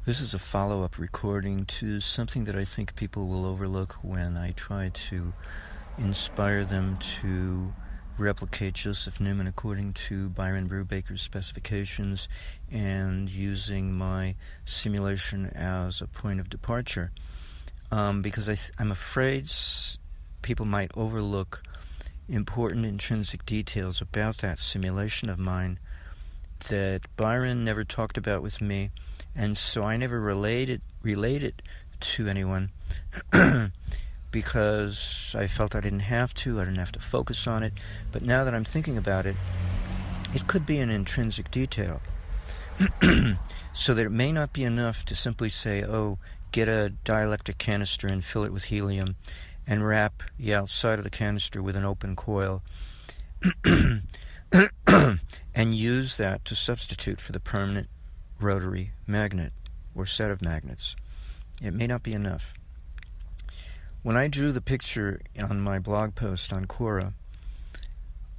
This is a follow-up recording to something that I think people will overlook when I try to inspire them to replicate Joseph Newman according to Byron Brubaker's specifications and using my simulation as a point of departure. Because I'm afraid people might overlook important intrinsic details about that simulation of mine that Byron never talked about with me, and so I never related to anyone because I felt I didn't have to focus on it. But now that I'm thinking about it, it could be an intrinsic detail. So that it may not be enough to simply say, oh, get a dielectric canister and fill it with helium and wrap the outside of the canister with an open coil and use that to substitute for the permanent rotary magnet or set of magnets. It may not be enough. When I drew the picture on my blog post on Quora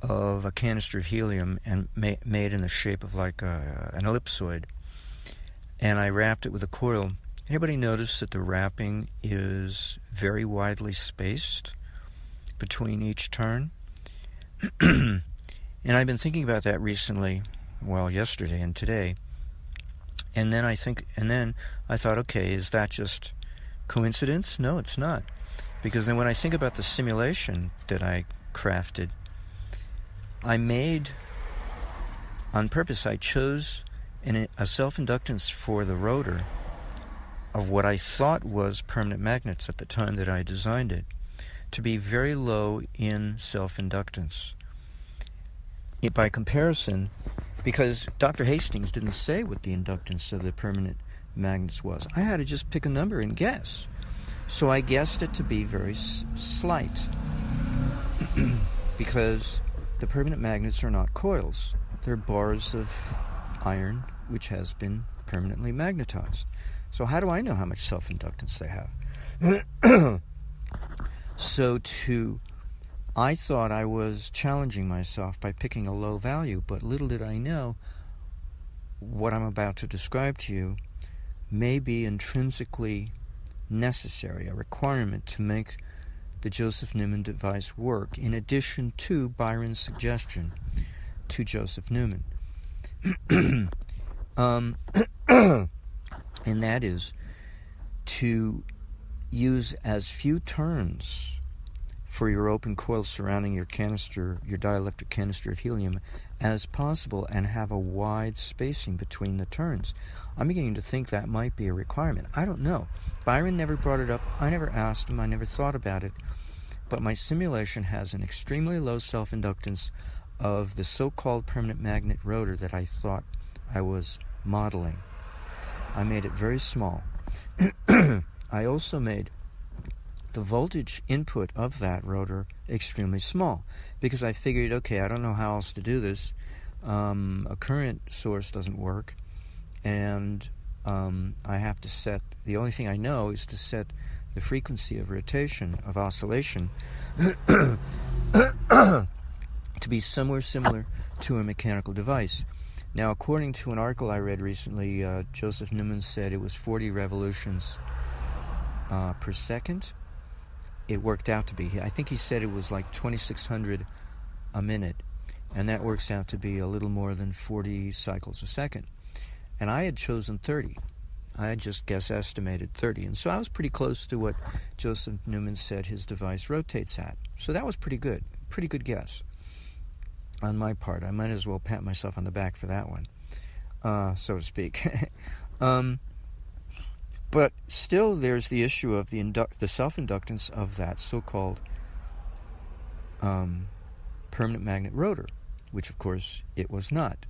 of a canister of helium and made in the shape of like an ellipsoid, and I wrapped it with a coil, anybody notice that the wrapping is very widely spaced between each turn? And I've been thinking about that recently, well, yesterday and today. And then I thought, okay, is that just coincidence? No, it's not. Because then when I think about the simulation that I crafted, I made, on purpose, I chose a self-inductance for the rotor of what I thought was permanent magnets at the time that I designed it to be very low in self-inductance. By comparison, because Dr. Hastings didn't say what the inductance of the permanent magnets was, I had to just pick a number and guess. So I guessed it to be very slight because the permanent magnets are not coils. They're bars of iron which has been permanently magnetized. So how do I know how much self-inductance they have? I thought I was challenging myself by picking a low value, but little did I know what I'm about to describe to you may be intrinsically necessary, a requirement to make the Joseph Newman device work, in addition to Byron's suggestion to Joseph Newman. And that is to use as few turns for your open coil surrounding your canister, your dielectric canister of helium, as possible, and have a wide spacing between the turns. I'm beginning to think that might be a requirement. I don't know. Byron never brought it up. I never asked him. I never thought about it. But my simulation has an extremely low self-inductance of the so-called permanent magnet rotor that I thought I was modeling. I made it very small. I also made the voltage input of that rotor extremely small because I figured, okay, I don't know how else to do this. A current source doesn't work, and I have to set, the only thing I know is to set the frequency of rotation, of oscillation, to be somewhere similar to a mechanical device. Now, according to an article I read recently, Joseph Newman said it was 40 revolutions per second. It worked out to be, I think he said it was like 2,600 a minute, and that works out to be a little more than 40 cycles a second. And I had chosen 30. I had just estimated 30, and so I was pretty close to what Joseph Newman said his device rotates at. So that was pretty good guess on my part. I might as well pat myself on the back for that one, so to speak. But still, there's the issue of the self-inductance of that so-called permanent magnet rotor, which, of course, it was not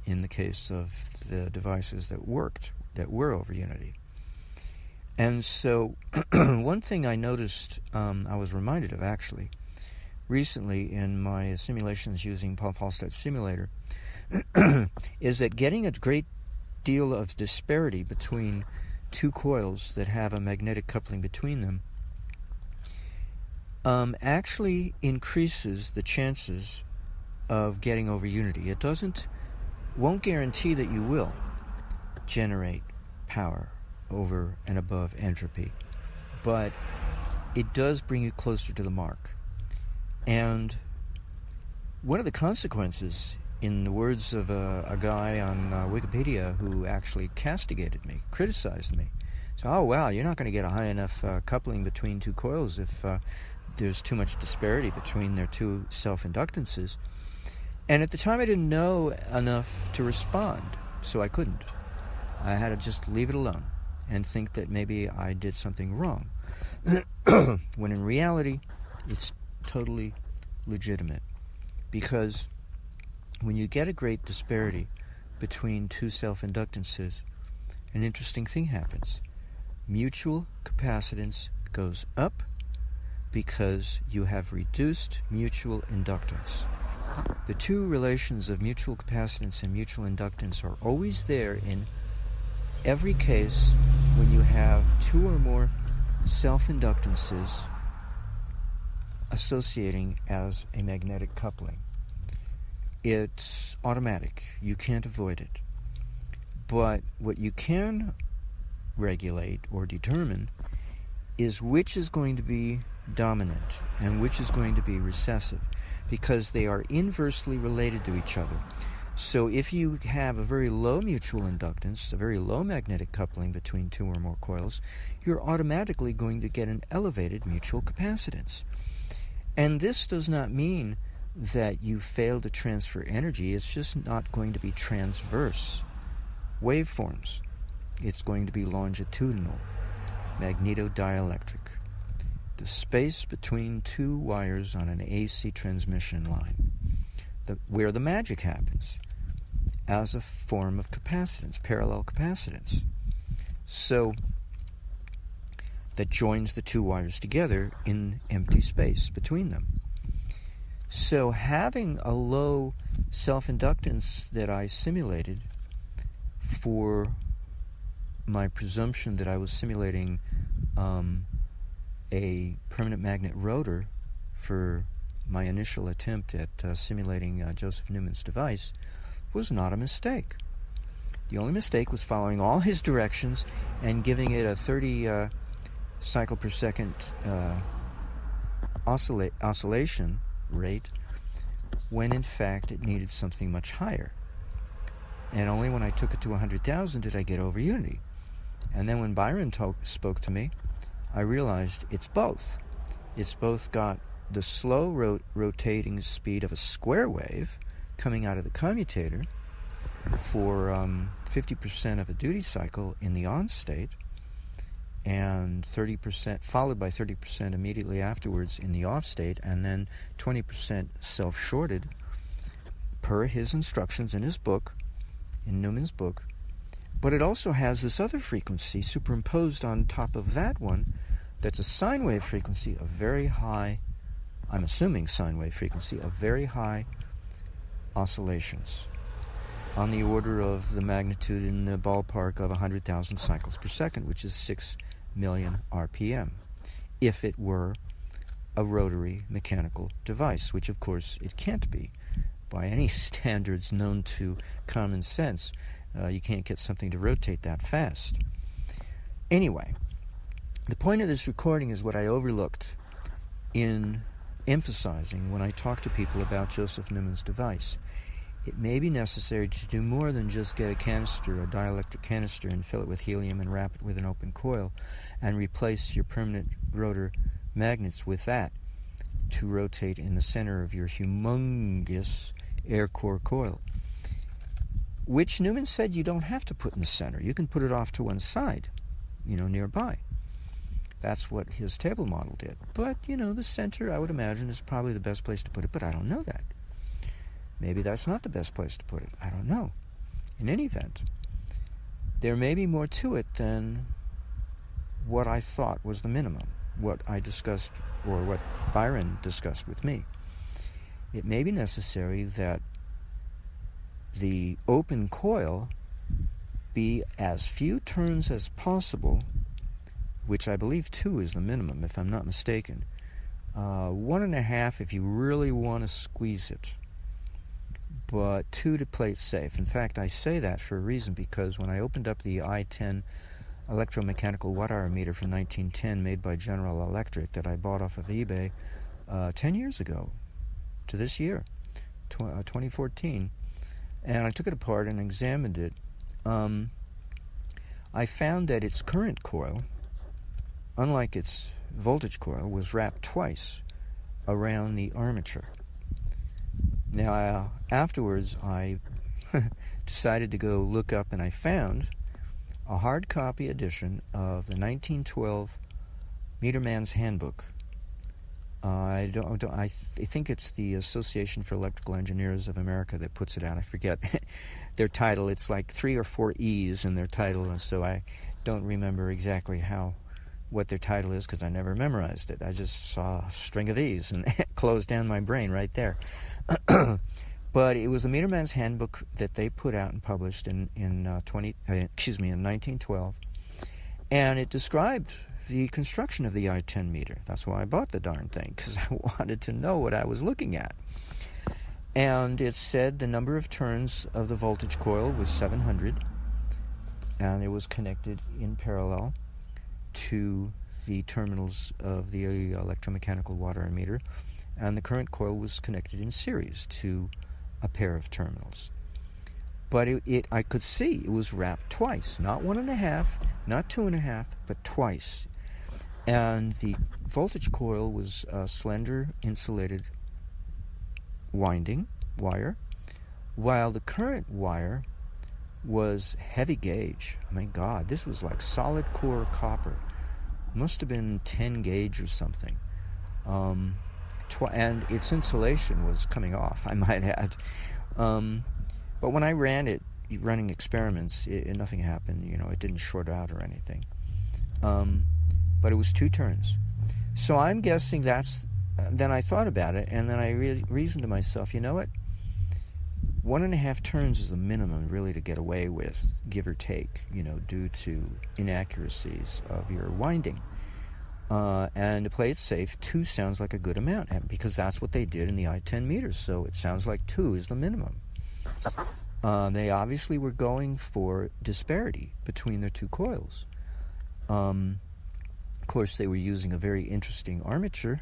in the case of the devices that were over Unity. And so, one thing I noticed, I was reminded of actually, recently in my simulations using Paul Falstad's simulator, is that getting a great deal of disparity between two coils that have a magnetic coupling between them actually increases the chances of getting over unity. It won't guarantee that you will generate power over and above entropy, but it does bring you closer to the mark. And one of the consequences, in the words of a guy on Wikipedia who actually castigated me, criticized me, so, oh, wow, you're not going to get a high enough coupling between two coils if there's too much disparity between their two self-inductances. And at the time I didn't know enough to respond, so I couldn't. I had to just leave it alone and think that maybe I did something wrong, when in reality it's totally legitimate. Because when you get a great disparity between two self-inductances, an interesting thing happens. Mutual capacitance goes up because you have reduced mutual inductance. The two relations of mutual capacitance and mutual inductance are always there in every case when you have two or more self-inductances associating as a magnetic coupling. It's automatic. You can't avoid it. But what you can regulate or determine is which is going to be dominant and which is going to be recessive, because they are inversely related to each other. So if you have a very low mutual inductance, a very low magnetic coupling between two or more coils, you're automatically going to get an elevated mutual capacitance. And this does not mean that you fail to transfer energy. It's just not going to be transverse waveforms. It's going to be longitudinal, magnetodielectric. The space between two wires on an AC transmission line, where the magic happens, as a form of capacitance, parallel capacitance. So, that joins the two wires together in empty space between them. So having a low self-inductance that I simulated for my presumption that I was simulating a permanent magnet rotor for my initial attempt at simulating Joseph Newman's device was not a mistake. The only mistake was following all his directions and giving it a 30 cycle per second oscillation rate, when in fact it needed something much higher. And only when I took it to 100,000 did I get over unity. And then when Byron spoke to me, I realized it's both. It's both got the slow rotating speed of a square wave coming out of the commutator for 50% of a duty cycle in the on state, and 30%, followed by 30% immediately afterwards in the off state, and then 20% self-shorted per his instructions in his book, in Newman's book. But it also has this other frequency superimposed on top of that one that's a sine wave frequency of very high, I'm assuming sine wave frequency, of very high oscillations, on the order of the magnitude in the ballpark of 100,000 cycles per second, which is 6 million RPM, if it were a rotary mechanical device, which of course it can't be by any standards known to common sense. You can't get something to rotate that fast. Anyway, the point of this recording is what I overlooked in emphasizing when I talk to people about Joseph Newman's device. It may be necessary to do more than just get a canister, a dielectric canister, and fill it with helium and wrap it with an open coil and replace your permanent rotor magnets with that to rotate in the center of your humongous air core coil, which Newman said you don't have to put in the center. You can put it off to one side, nearby. That's what his table model did. But, the center, I would imagine, is probably the best place to put it, but I don't know that. Maybe that's not the best place to put it. I don't know. In any event, there may be more to it than what I thought was the minimum, what I discussed, or what Byron discussed with me. It may be necessary that the open coil be as few turns as possible, which I believe 2 is the minimum, if I'm not mistaken. 1.5 if you really want to squeeze it. but 2 to play it safe. In fact, I say that for a reason, because when I opened up the I-10 electromechanical watt-hour meter from 1910 made by General Electric that I bought off of eBay 10 years ago to this year, 2014, and I took it apart and examined it, I found that its current coil, unlike its voltage coil, was wrapped twice around the armature. Now, afterwards, I decided to go look up, and I found a hard copy edition of the 1912 Meterman's Handbook. I think it's the Association for Electrical Engineers of America that puts it out. I forget their title. It's like 3 or 4 E's in their title, and so I don't remember exactly what their title is, because I never memorized it. I just saw a string of E's and closed down my brain right there. But it was the Meterman's Handbook that they put out and published in 1912, and it described the construction of the I-10 meter. That's why I bought the darn thing, because I wanted to know what I was looking at. And it said the number of turns of the voltage coil was 700, and it was connected in parallel to the terminals of the electromechanical watt-hour meter, and the current coil was connected in series to a pair of terminals. But I could see it was wrapped twice, not 1.5, not 2.5, but twice. And the voltage coil was a slender insulated wire, while the current wire was heavy gauge. I mean, God, this was like solid core copper. Must have been 10 gauge or something. And its insulation was coming off, I might add. But when I ran it, running experiments, nothing happened. It didn't short out or anything. But it was 2 turns. So I'm guessing then I thought about it, and then I reasoned to myself, you know what? 1.5 turns is the minimum really to get away with, give or take, due to inaccuracies of your winding. And to play it safe, 2 sounds like a good amount, because that's what they did in the I-10 meters, so it sounds like 2 is the minimum. They obviously were going for disparity between their 2 coils. Of course, they were using a very interesting armature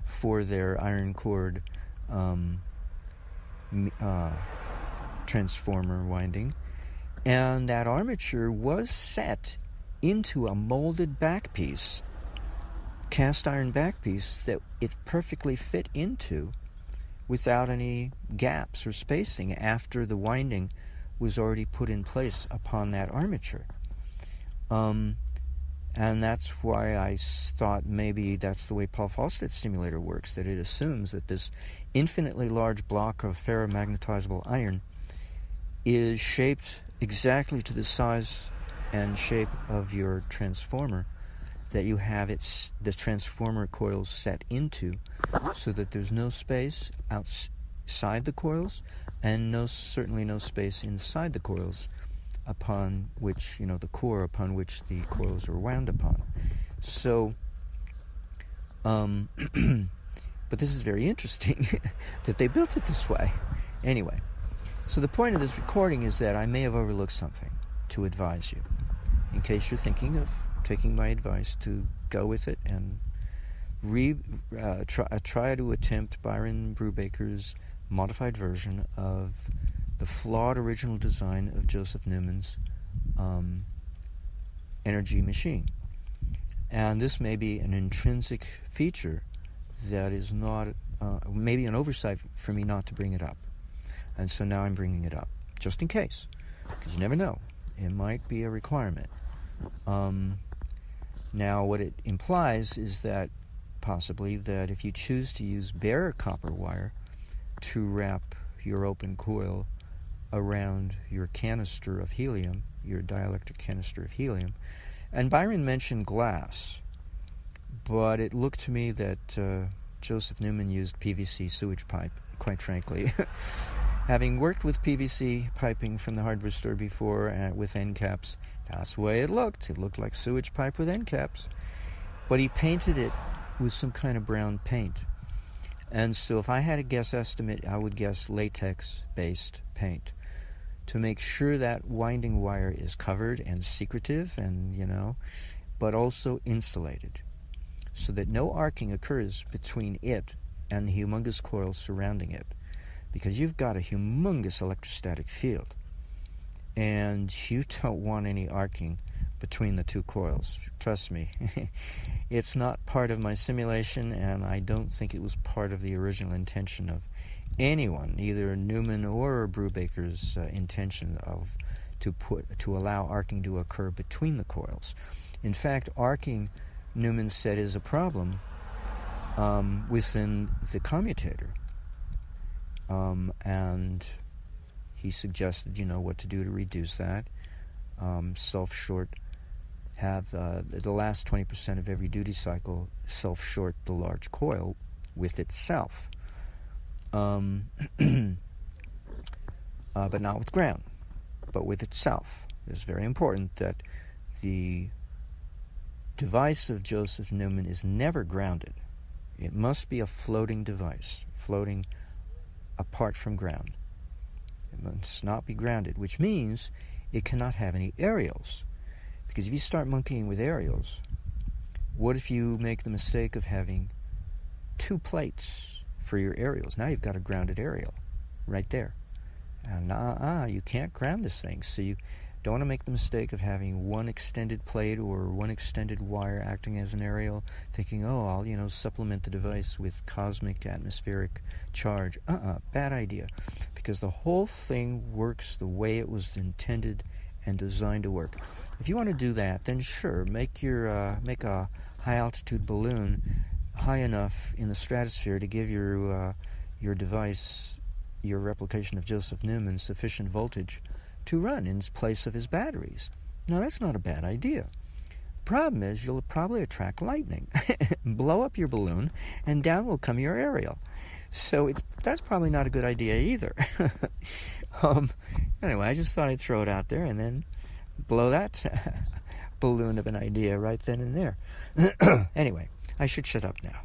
for their iron cord transformer winding, and that armature was set into a molded backpiece, cast iron backpiece, that it perfectly fit into without any gaps or spacing after the winding was already put in place upon that armature. And that's why I thought maybe that's the way Paul Falstad's simulator works, that it assumes that this infinitely large block of ferromagnetizable iron is shaped exactly to the size and shape of your transformer that you have the transformer coils set into, so that there's no space outside the coils and certainly no space inside the coils upon which, the core upon which the coils are wound upon. So, but this is very interesting that they built it this way. Anyway, so the point of this recording is that I may have overlooked something to advise you, in case you're thinking of taking my advice to go with it and try to attempt Byron Brubaker's modified version of the flawed original design of Joseph Newman's energy machine. And this may be an intrinsic feature that is not, maybe an oversight for me not to bring it up. And so now I'm bringing it up, just in case, because you never know. It might be a requirement. Now, what it implies is that possibly that if you choose to use bare copper wire to wrap your open coil around your canister of helium, your dielectric canister of helium, and Byron mentioned glass, but it looked to me that Joseph Newman used PVC sewage pipe, quite frankly. Having worked with PVC piping from the hardware store before with end caps, that's the way it looked. It looked like sewage pipe with end caps. But he painted it with some kind of brown paint. And so if I had a guess estimate, I would guess latex-based paint to make sure that winding wire is covered and secretive and, but also insulated so that no arcing occurs between it and the humongous coil surrounding it, because you've got a humongous electrostatic field and you don't want any arcing between the two coils. Trust me. It's not part of my simulation, and I don't think it was part of the original intention of anyone, either Newman or Brubaker's intention to allow arcing to occur between the coils. In fact, arcing, Newman said, is a problem within the commutator, and he suggested, what to do to reduce that. Self-short, have the last 20% of every duty cycle self-short the large coil with itself, but not with ground, but with itself. It's very important that the device of Joseph Newman is never grounded. It must be a floating device, floating apart from ground. It must not be grounded, which means it cannot have any aerials. Because if you start monkeying with aerials, what if you make the mistake of having two plates for your aerials? Now you've got a grounded aerial right there. And you can't ground this thing. So you don't want to make the mistake of having one extended plate or one extended wire acting as an aerial, thinking, I'll, supplement the device with cosmic atmospheric charge. Bad idea. Because the whole thing works the way it was intended and designed to work. If you want to do that, then sure, make a high altitude balloon high enough in the stratosphere to give your device, your replication of Joseph Newman, sufficient voltage to run in place of his batteries. Now that's not a bad idea. Problem is, you'll probably attract lightning, blow up your balloon, and down will come your aerial. So that's probably not a good idea either. Anyway, I just thought I'd throw it out there and then blow that balloon of an idea right then and there. Anyway, I should shut up now.